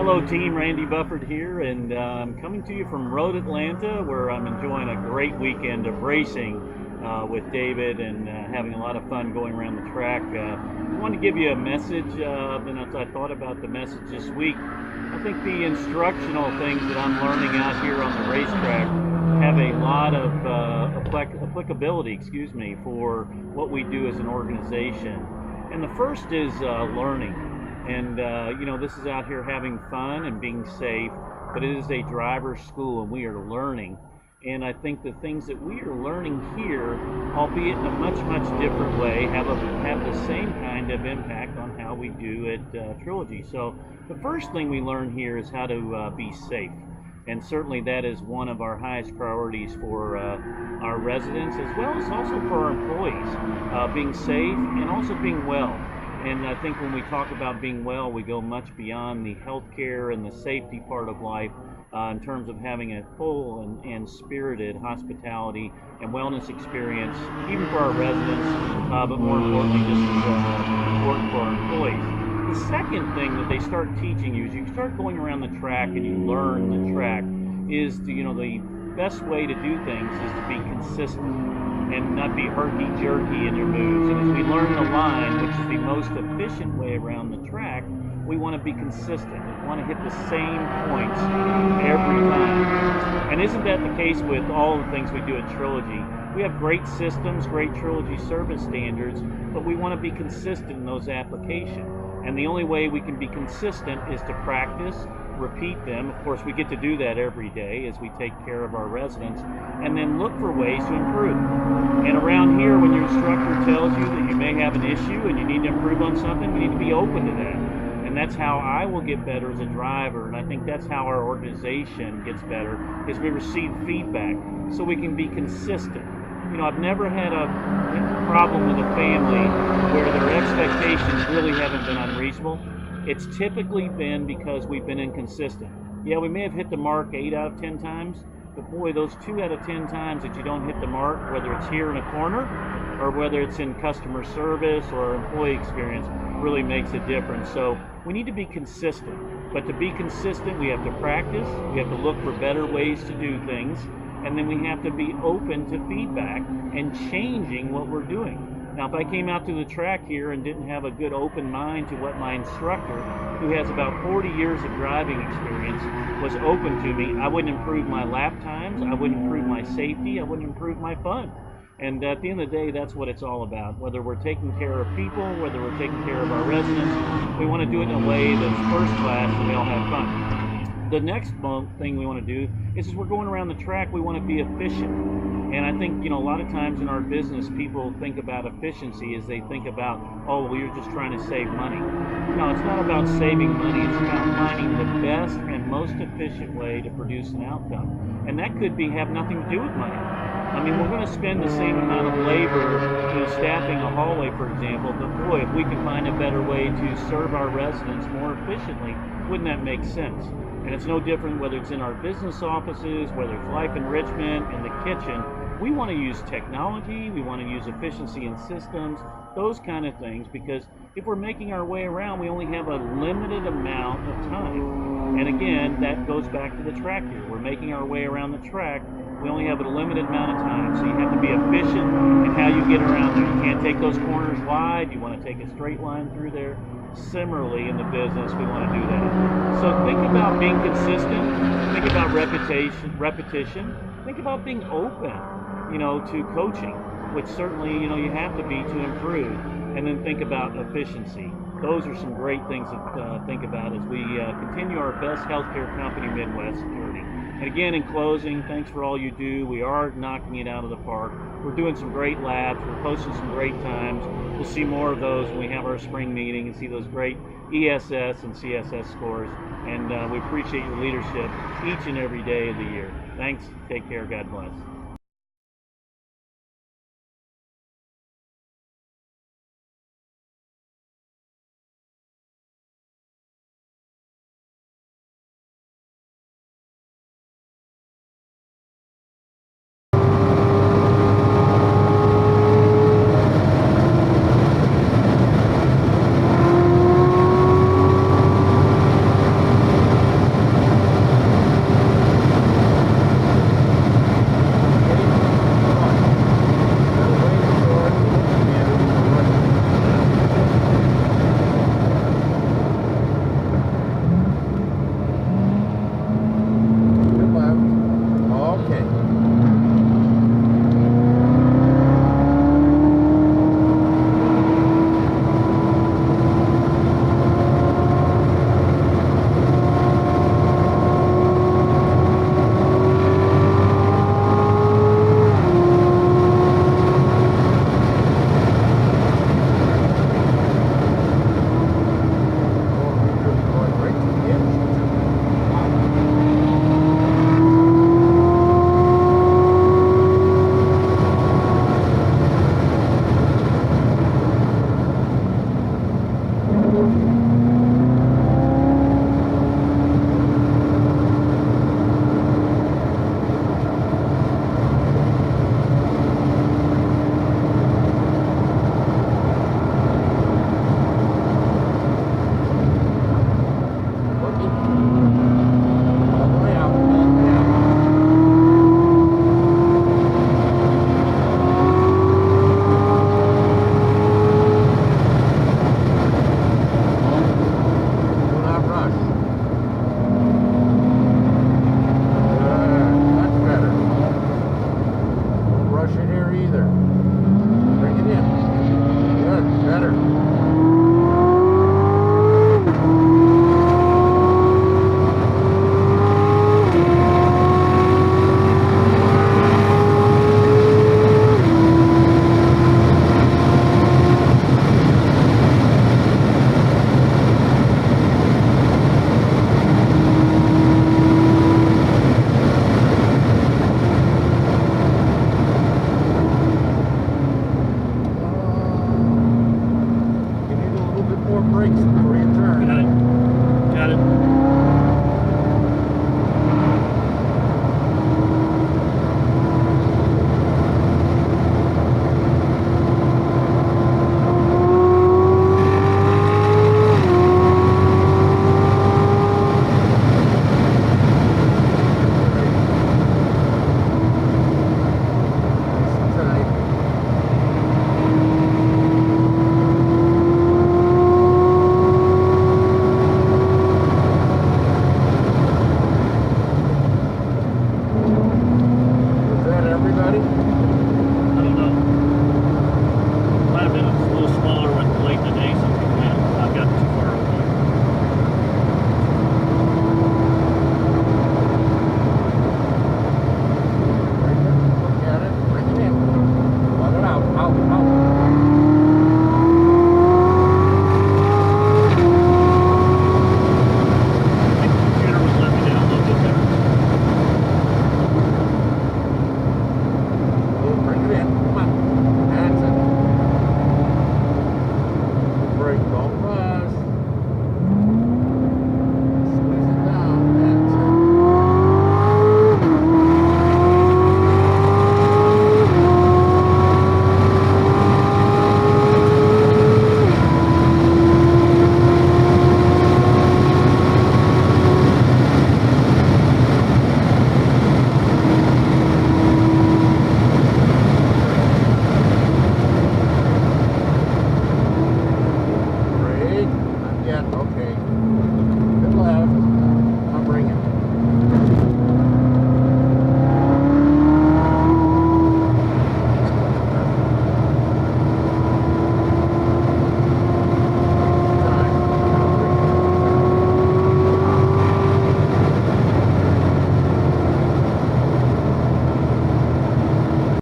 Hello team, Randy Bufford here, and I'm coming to you from Road Atlanta, where I'm enjoying a great weekend of racing with David and having a lot of fun going around the track. I wanted to give you a message, and as I thought about the message this week, I think the instructional things that I'm learning out here on the racetrack have a lot of applicability, for what we do as an organization. And the first is learning. And this is out here having fun and being safe, but it is a driver's school and we are learning. And I think the things that we are learning here, albeit in a much different way, have the same kind of impact on how we do at Trilogy. So the first thing we learn here is how to be safe. And certainly that is one of our highest priorities for our residents, as well as also for our employees, being safe and also being well. And I think when we talk about being well, we go much beyond the healthcare and the safety part of life in terms of having a full and spirited hospitality and wellness experience, even for our residents, but more importantly, just as important for our employees. The second thing that they start teaching you is you start going around the track and you learn the track is the best way to do things is to be consistent and not be herky-jerky in your moves. And as we learn the line, which is the most efficient way around the track, we want to be consistent. We want to hit the same points every time. And isn't that the case with all the things we do at Trilogy? We have great systems, great Trilogy service standards, but we want to be consistent in those applications. And the only way we can be consistent is to practice, repeat them. Of course, we get to do that every day as we take care of our residents, and then look for ways to improve. And around here, when your instructor tells you that you may have an issue and you need to improve on something, we need to be open to that. And that's how I will get better as a driver, and I think that's how our organization gets better, is we receive feedback so we can be consistent. I've never had a problem with a family where their expectations really haven't been unreasonable. It's typically been because we've been inconsistent. Yeah, we may have hit the mark 8 out of 10 times, but boy, those 2 out of 10 times that you don't hit the mark, whether it's here in a corner or whether it's in customer service or employee experience, really makes a difference. So we need to be consistent. But to be consistent, we have to practice, we have to look for better ways to do things, and then we have to be open to feedback and changing what we're doing. Now, if I came out to the track here and didn't have a good open mind to what my instructor, who has about 40 years of driving experience, was open to me, I wouldn't improve my lap times, I wouldn't improve my safety, I wouldn't improve my fun. And at the end of the day, that's what it's all about. Whether we're taking care of people, whether we're taking care of our residents, we want to do it in a way that's first class and we all have fun. The next thing we want to do is as we're going around the track, we want to be efficient. And I think, a lot of times in our business, people think about efficiency as they think about, oh, well, you're just trying to save money. No, it's not about saving money. It's about finding the best and most efficient way to produce an outcome. And that could have nothing to do with money. I mean, we're going to spend the same amount of labor, staffing a hallway, for example, but boy, if we can find a better way to serve our residents more efficiently, wouldn't that make sense? And it's no different whether it's in our business offices, whether it's life enrichment, in the kitchen. We want to use technology, we want to use efficiency in systems, those kind of things, because if we're making our way around, we only have a limited amount of time. And again, that goes back to the track here. We're making our way around the track, we only have a limited amount of time, so you have to be efficient in how you get around there. You can't take those corners wide, you want to take a straight line through there. Similarly, in the business, we want to do that. So think about being consistent, think about repetition, think about being open, to coaching, which certainly, you have to be to improve, and then think about efficiency. Those are some great things to think about as we continue our best healthcare company, Midwest Security. And again, in closing, thanks for all you do. We are knocking it out of the park. We're doing some great laps. We're posting some great times. We'll see more of those when we have our spring meeting and see those great ESS and CSS scores. And we appreciate your leadership each and every day of the year. Thanks. Take care. God bless. either.